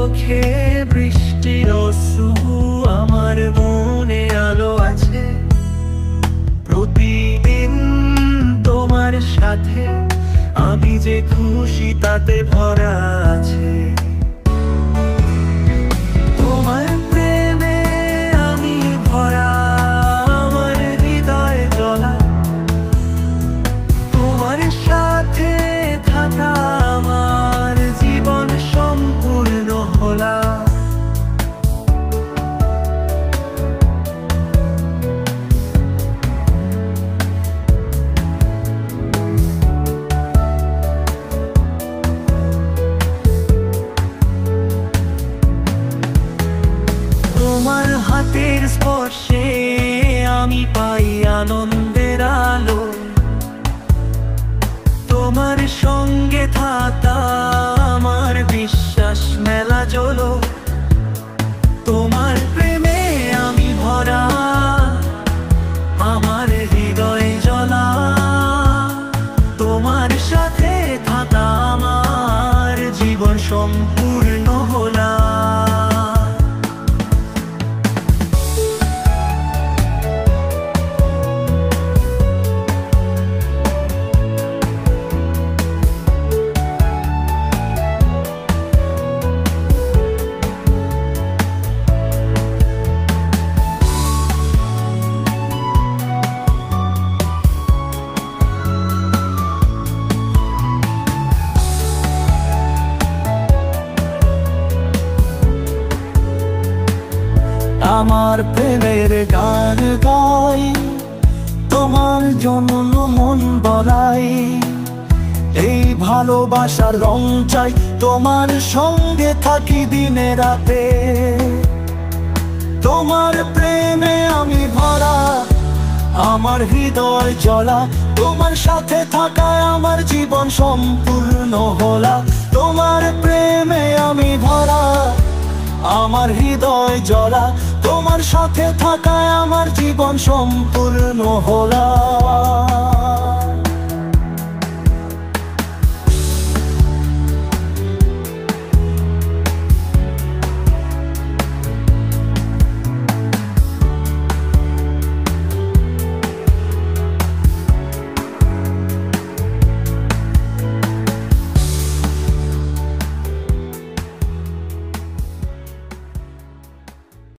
চোখে বৃষ্টির অশ্রু, আমার মনে আলো আছে প্রতিদিন তোমার সাথে। আমি যে খুশি তাতে ভরা আছে তোমার প্রেমে, আমি ভরা, আমার হৃদয় জ্বলা। তোমার সাথে থাকা আমার জীবন সম্পূর্ণ হলা। তোমার হাতের স্পর্শে আমি পাই আনন্দের আলো। তোমার সঙ্গে থাকা আমার বিশ্বাস মেলা জলো। তোমার প্রেমে আমি ভরা, আমার হৃদয় জ্বলা। তোমার সাথে থাকা আমার জীবন সম্পূর্ণ হলা। আমার প্রেমের গান গাই, তোমার জন্য মন বলাই। এই ভালোবাসার রং চাই, তোমার সঙ্গে থাকি দিনে রাতে। তোমার প্রেমে আমি ভরা, আমার হৃদয় জ্বলা। তোমার সাথে থাকায় আমার জীবন সম্পূর্ণ হলা। তোমার প্রেমে আমি ভরা, আমার হৃদয় জ্বলা। তোমার সাথে থাকায় আমার জীবন সম্পূর্ণ হলা।